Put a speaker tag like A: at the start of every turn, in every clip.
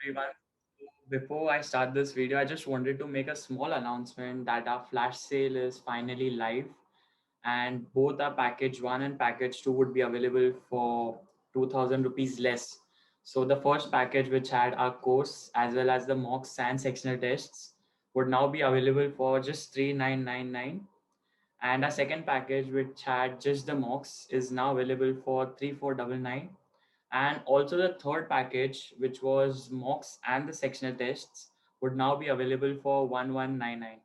A: everyone. Before I start this video, I just wanted to make a small announcement that our flash sale is finally live, and both our package 1 and package 2 would be available for 2000 rupees less. So the first package, which had our course as well as the mocks and sectional tests, would now be available for just 3999, and our second package, which had just the mocks, is now available for 3499. And also the third package, which was mocks and the sectional tests, would now be available for 1199.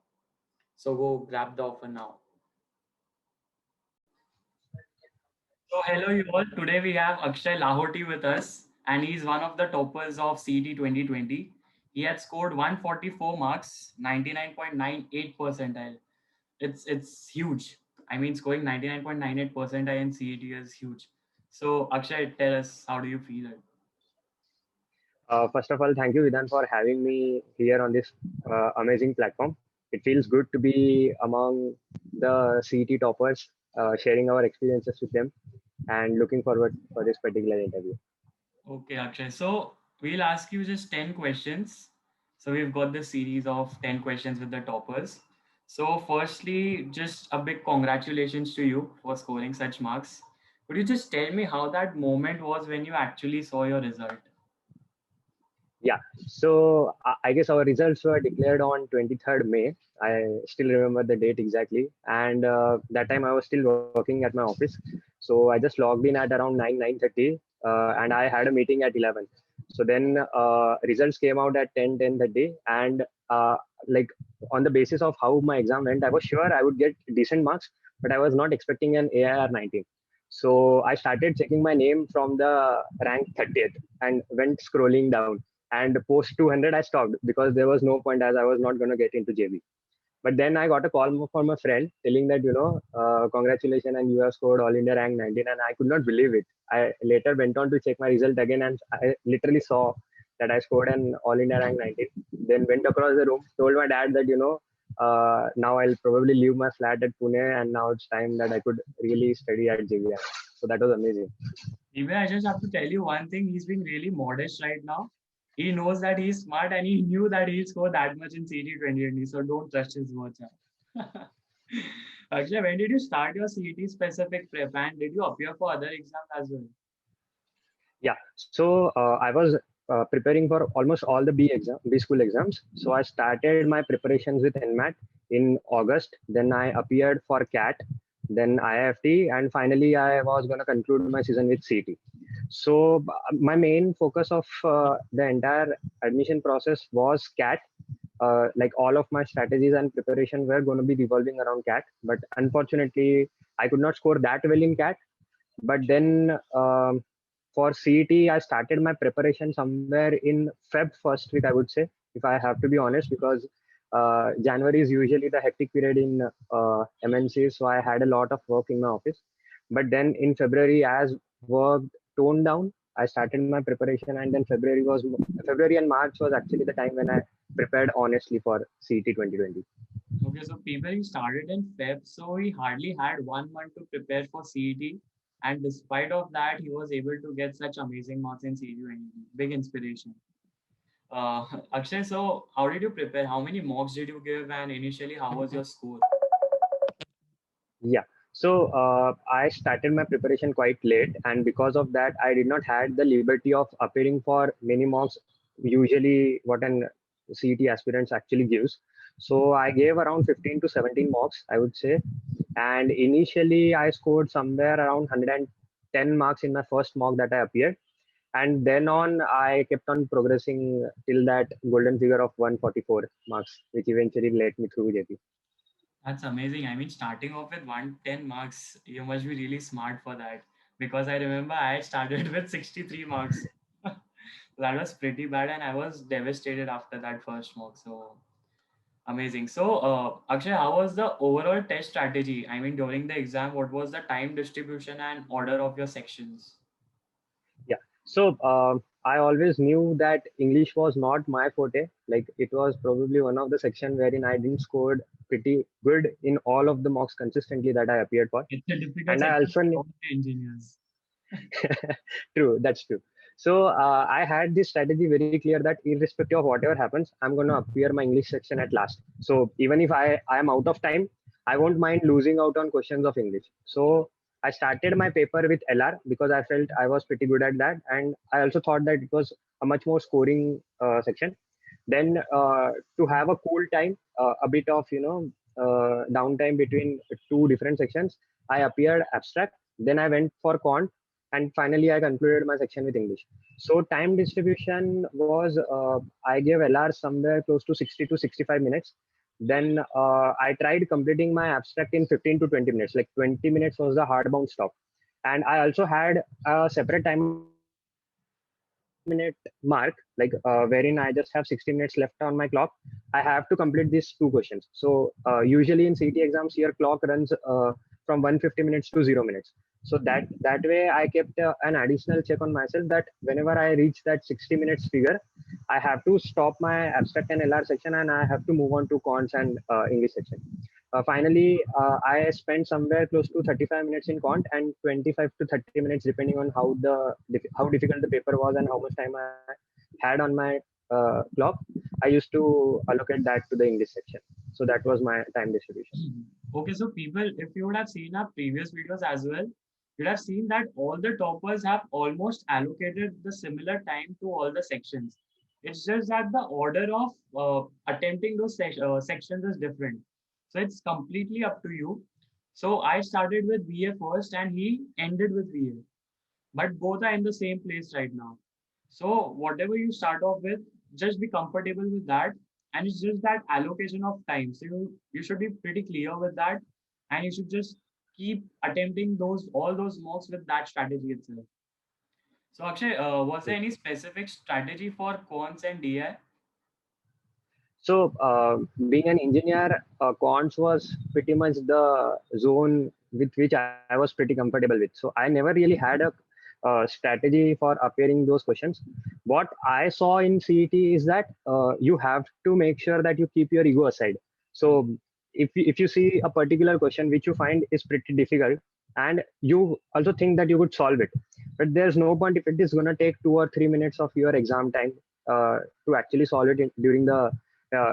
A: So go grab the offer now. So hello you all. Today we have Akshay Lahoti with us, and he's one of the toppers of CET 2020. He had scored 144 marks, 99.98 percentile. It's huge. I mean, scoring 99.98 percentile in CET is huge. So Akshay, tell us, how do you feel it?
B: First of all, thank you, Vidhan, for having me here on this amazing platform. It feels good to be among the CET toppers, sharing our experiences with them, and looking forward for this particular interview.
A: Okay, Akshay. So we'll ask you just 10 questions. So we've got this series of 10 questions with the toppers. So firstly, just a big congratulations to you for scoring such marks. Could you just tell me how that moment was when you actually saw your result?
B: Yeah, so I guess our results were declared on 23rd May. I still remember the date exactly. And that time I was still working at my office. So I just logged in at around 9:30, and I had a meeting at 11. So then results came out at 10:30. And like on the basis of how my exam went, I was sure I would get decent marks, but I was not expecting an AIR 19. So I started checking my name from the rank 30th and went scrolling down, and post 200 I stopped because there was no point, as I was not going to get into JB. But then I got a call from a friend telling that, congratulations, and you have scored all India rank 19, and I could not believe it. I later went on to check my result again, and I literally saw that I scored an all India rank 19. Then went across the room, told my dad that, now I'll probably leave my flat at Pune, and now it's time that I could really study at JBR. So that was amazing.
A: Even I just have to tell you one thing, he's being really modest right now. He knows that he's smart and he knew that he'll score that much in CET 2020, so don't trust his words. Actually, when did you start your CET specific prep, and did you appear for other exams as well?
B: Yeah, so I was preparing for almost all the B school exams. So I started my preparations with NMAT in August. Then I appeared for CAT, then IIFT, and finally I was going to conclude my season with CT. So my main focus of the entire admission process was CAT. Like all of my strategies and preparation were going to be revolving around CAT, but unfortunately I could not score that well in CAT. But then for CET, I started my preparation somewhere in Feb first week, I would say, if I have to be honest, because January is usually the hectic period in MNCs. So I had a lot of work in my office. But then in February, as work toned down, I started my preparation, and then February and March was actually the time when I prepared honestly for CET 2020.
A: Okay, so people, he started in Feb, so he hardly had 1 month to prepare for CET. And despite of that, he was able to get such amazing marks in CET 2020. Big inspiration. Akshay, so how did you prepare? How many mocks did you give? And initially, how was your score?
B: Yeah. So I started my preparation quite late, and because of that, I did not had the liberty of appearing for many mocks. Usually, what an CET aspirants actually gives. So I gave around 15 to 17 mocks, I would say. And initially, I scored somewhere around 110 marks in my first mock that I appeared. And then on, I kept on progressing till that golden figure of 144 marks, which eventually led me through JP.
A: That's amazing. I mean, starting off with 110 marks, you must be really smart for that. Because I remember I started with 63 marks. That was pretty bad, and I was devastated after that first mock. So amazing. So, Akshay, how was the overall test strategy? I mean, during the exam, what was the time distribution and order of your sections?
B: Yeah. So I always knew that English was not my forte. Like it was probably one of the section wherein I didn't scored pretty good in all of the mocks consistently that I appeared for.
A: It's a difficult
B: And I
A: section
B: also
A: for all the engineers.
B: true, that's true. So I had this strategy very clear that irrespective of whatever happens, I'm going to appear my English section at last. So even if I am out of time, I won't mind losing out on questions of English. So I started my paper with LR because I felt I was pretty good at that. And I also thought that it was a much more scoring section. Then to have a cool time, a bit of, downtime between two different sections, I appeared abstract. Then I went for quant, and finally I concluded my section with English. So time distribution was, I gave LR somewhere close to 60 to 65 minutes. Then I tried completing my abstract in 15 to 20 minutes. Like 20 minutes was the hardbound stop. And I also had a separate time minute mark, like wherein I just have 60 minutes left on my clock. I have to complete these two questions. So usually in CT exams, your clock runs from 150 minutes to 0 minutes. So that way I kept an additional check on myself that whenever I reach that 60 minutes figure, I have to stop my abstract and LR section and I have to move on to cons and English section. Finally, I spent somewhere close to 35 minutes in quant and 25 to 30 minutes depending on how difficult the paper was and how much time I had on my clock. I used to allocate that to the English section. So that was my time distribution.
A: Okay, so people, if you would have seen our previous videos as well, you'd have seen that all the toppers have almost allocated the similar time to all the sections. It's just that the order of attempting those sections is different. So it's completely up to you. So I started with VA first and he ended with VA. But both are in the same place right now. So whatever you start off with, just be comfortable with that. And it's just that allocation of time. So you should be pretty clear with that. And you should just keep attempting all those mocks with that strategy itself. So Akshay, was there any specific strategy for cons and DI?
B: So being an engineer, quants was pretty much the zone with which I was pretty comfortable with. So I never really had a strategy for appearing those questions. What I saw in CET is that you have to make sure that you keep your ego aside. So if you see a particular question which you find is pretty difficult and you also think that you could solve it, but there's no point if it is going to take 2 or 3 minutes of your exam time to actually solve it during the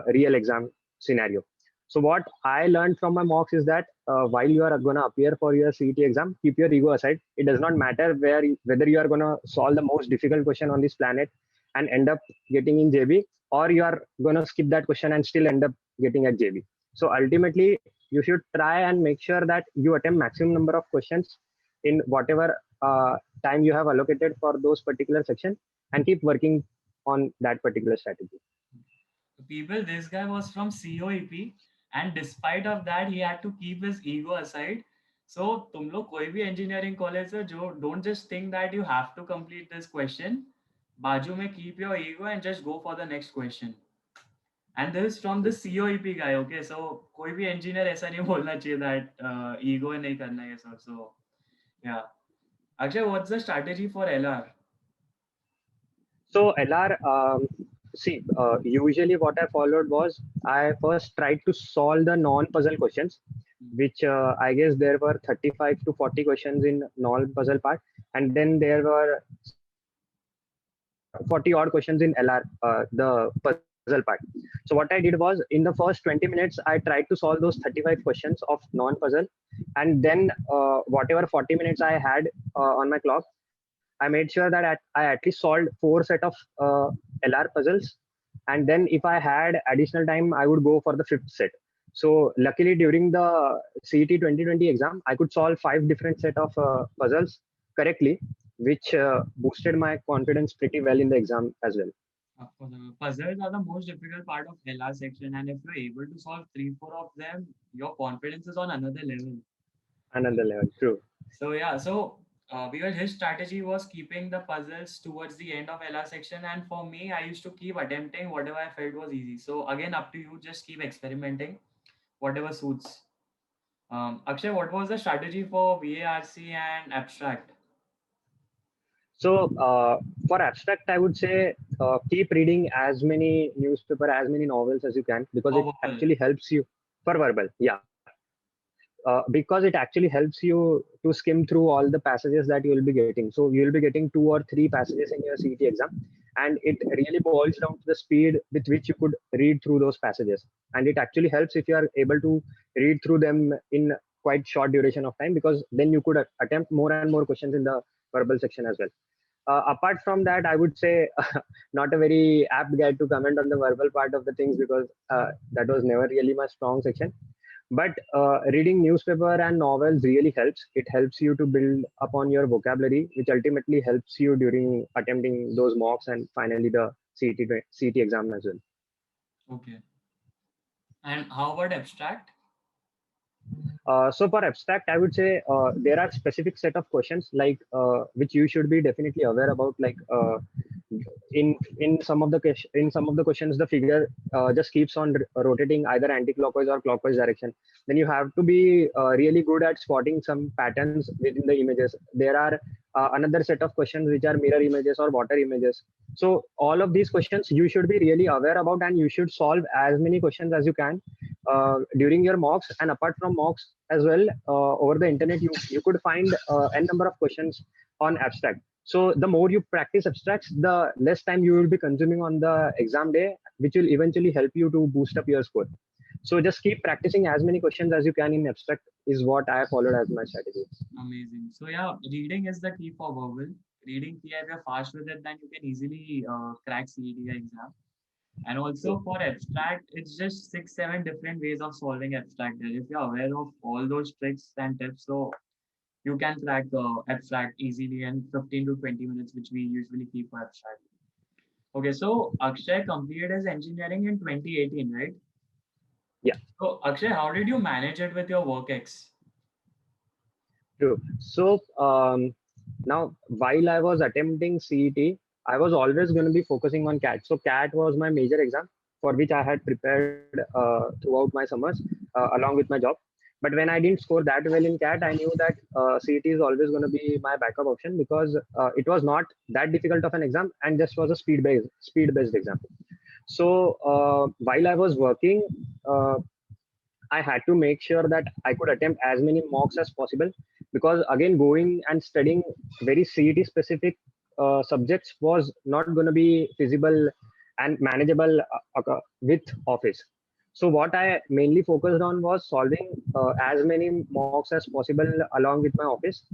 B: real exam scenario. So what I learned from my mocks is that while you are going to appear for your CET exam, keep your ego aside. It does not matter whether you are going to solve the most difficult question on this planet and end up getting in JB, or you are going to skip that question and still end up getting at JB. So ultimately, you should try and make sure that you attempt maximum number of questions in whatever time you have allocated for those particular section and keep working on that particular strategy.
A: People, this guy was from COEP, and despite of that, he had to keep his ego aside. So, तुम लोग कोई भी engineering college से जो don't just think that you have to complete this question. बाजू में keep your ego and just go for the next question. And this is from the COEP guy. Okay, so कोई भी engineer ऐसा नहीं बोलना चाहिए that ego नहीं करना है सब. So yeah, Akshay, what's the strategy for LR?
B: So LR, see, usually what I followed was I first tried to solve the non-puzzle questions, which I guess there were 35 to 40 questions in non-puzzle part, and then there were 40 odd questions in LR, the puzzle part. So what I did was in the first 20 minutes, I tried to solve those 35 questions of non-puzzle, and then whatever 40 minutes I had on my clock, I made sure that I at least solved 4 set of LR puzzles. And then if I had additional time, I would go for the 5th set. So luckily during the CET 2020 exam, I could solve 5 different set of puzzles correctly, which boosted my confidence pretty well in the exam as well.
A: Puzzles are the most difficult part of LR section, and if you're able to solve 3-4 of them, your confidence is on another level.
B: Another level, true.
A: So yeah, so because his strategy was keeping the puzzles towards the end of LR section, and for me, I used to keep attempting whatever I felt was easy. So again, up to you, just keep experimenting, whatever suits. Akshay, what was the strategy for VARC and abstract?
B: So for abstract, I would say keep reading as many newspaper, as many novels as you can, because it actually helps you for verbal. Yeah. because it actually helps you to skim through all the passages that you will be getting. So you will be getting 2 or 3 passages in your CET exam, and it really boils down to the speed with which you could read through those passages. And it actually helps if you are able to read through them in quite short duration of time, because then you could attempt more and more questions in the verbal section as well. Apart from that, I would say not a very apt guide to comment on the verbal part of the things, because that was never really my strong section. But reading newspaper and novels really helps. It helps you to build upon your vocabulary, which ultimately helps you during attempting those mocks and finally the CET exam as well.
A: Okay. And how about abstract?
B: So for abstract, I would say there are specific set of questions like which you should be definitely aware about. Like in some of the questions, the figure just keeps on rotating either anti-clockwise or clockwise direction. Then you have to be really good at spotting some patterns within the images. There are another set of questions which are mirror images or water images. So all of these questions you should be really aware about, and you should solve as many questions as you can during your mocks. And apart from mocks as well, over the internet you could find n number of questions on abstract. So the more you practice abstracts, the less time you will be consuming on the exam day, which will eventually help you to boost up your score. So just keep practicing as many questions as you can in abstract is what I followed as my strategy.
A: Amazing. So yeah, reading is the key for verbal. Reading key, if you're fast with it, then you can easily crack CET exam. And also for abstract, it's just 6, 7 different ways of solving abstract. If you're aware of all those tricks and tips, so you can crack abstract easily in 15 to 20 minutes, which we usually keep for abstract. Okay, so Akshay completed his engineering in 2018, right?
B: Yeah.
A: So Akshay, how did you manage it with your WorkX?
B: True. So now, while I was attempting CET, I was always going to be focusing on CAT. So CAT was my major exam for which I had prepared throughout my summers along with my job. But when I didn't score that well in CAT, I knew that CET is always going to be my backup option, because it was not that difficult of an exam and just was a speed based exam. So while I was working, I had to make sure that I could attempt as many mocks as possible, because again, going and studying very CET specific subjects was not going to be feasible and manageable with Office. So what I mainly focused on was solving as many mocks as possible along with my Office.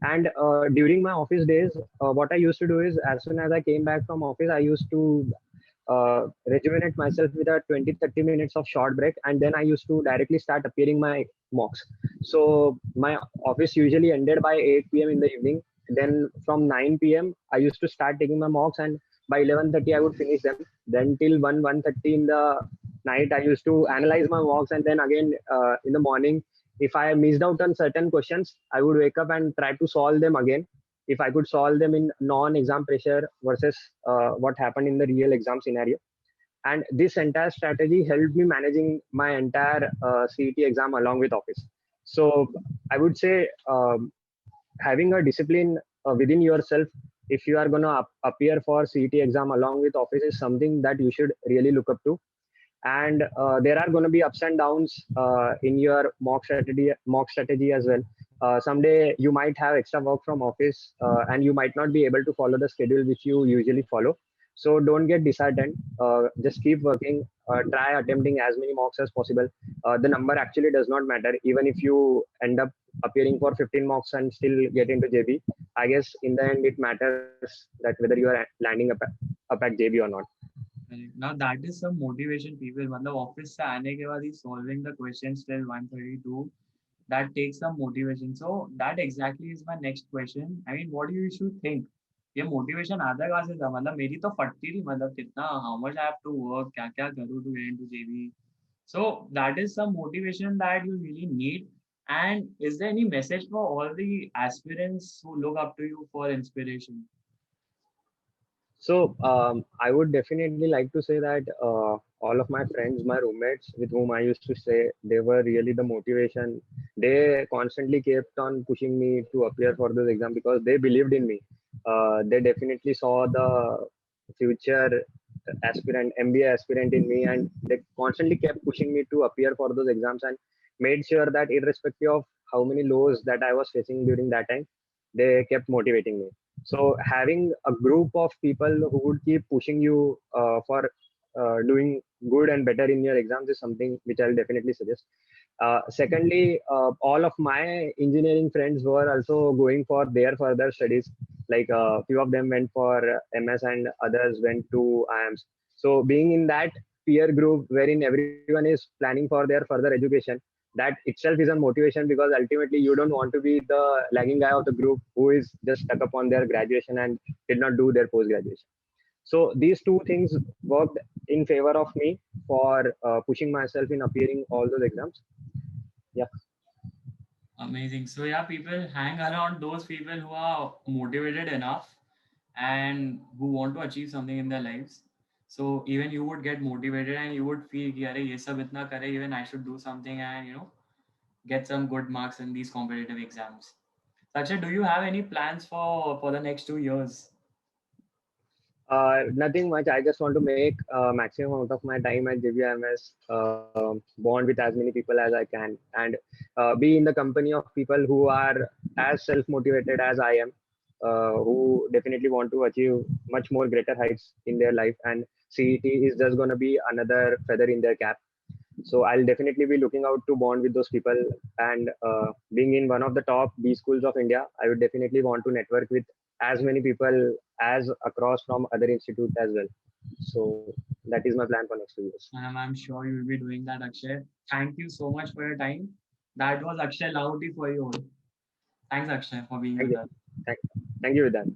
B: And during my Office days, what I used to do is, as soon as I came back from Office, I used to rejuvenate myself with a 20-30 minutes of short break, and then I used to directly start appearing my mocks. So my Office usually ended by 8 p.m. in the evening. Then from 9 p.m. I used to start taking my mocks, and by 11:30 I would finish them. Then till 1:30 in the night I used to analyze my mocks, and then again in the morning, if I missed out on certain questions, I would wake up and try to solve them again, if I could solve them in non-exam pressure versus what happened in the real exam scenario. And this entire strategy helped me managing my entire CET exam along with Office. So I would say having a discipline within yourself, if you are going to appear for CET exam along with Office, is something that you should really look up to. And there are going to be ups and downs in your mock strategy as well. Someday you might have extra work from Office and you might not be able to follow the schedule which you usually follow. So don't get disheartened. Just keep working. Try attempting as many mocks as possible. The number actually does not matter. Even if you end up appearing for 15 mocks and still get into JB, I guess in the end it matters that whether you are landing up at JB or not.
A: Now that is some motivation people. मतलब office से आने के बाद ही solving the questions till 1:32. That takes some motivation. So that exactly is my next question. I mean, what do you should think? ये motivation आता कहाँ से था? मतलब मेरी तो फटती थी. मतलब कितना how much I have to work, क्या क्या करूँ to get into JB. So that is some motivation that you really need. And is there any message for all the aspirants who look up to you for inspiration?
B: So I would definitely like to say that all of my friends, my roommates with whom I used to stay, they were really the motivation. They constantly kept on pushing me to appear for this exam because they believed in me. They definitely saw the future aspirant, MBA aspirant in me, and they constantly kept pushing me to appear for those exams. And made sure that irrespective of how many lows that I was facing during that time, they kept motivating me. So having a group of people who would keep pushing you for doing good and better in your exams is something which I'll definitely suggest. Secondly, all of my engineering friends were also going for their further studies. Like a few of them went for MS and others went to IIMs. So being in that peer group wherein everyone is planning for their further education, that itself is a motivation, because ultimately you don't want to be the lagging guy of the group who is just stuck upon their graduation and did not do their post graduation. So these two things worked in favor of me for pushing myself in appearing all those exams. Yeah.
A: Amazing. So yeah, people hang around those people who are motivated enough and who want to achieve something in their lives. So even you would get motivated and you would feel कि अरे ये सब इतना करे, even I should do something and get some good marks in these competitive exams. Sakshay, do you have any plans for the next 2 years?
B: Nothing much. I just want to make maximum amount of my time at JBMS, bond with as many people as I can, and be in the company of people who are as self motivated as I am, who definitely want to achieve much more greater heights in their life. And CET is just going to be another feather in their cap. So I'll definitely be looking out to bond with those people, and being in one of the top B schools of India, I would definitely want to network with as many people as across from other institutes as well. So that is my plan for next 2 years.
A: And I'm sure you will be doing that, Akshay. Thank you so much for your time. That was Akshay Lahoti for you all. Thanks, Akshay, for being
B: Thank
A: with
B: you.
A: us.
B: Thank, thank you, Vedant.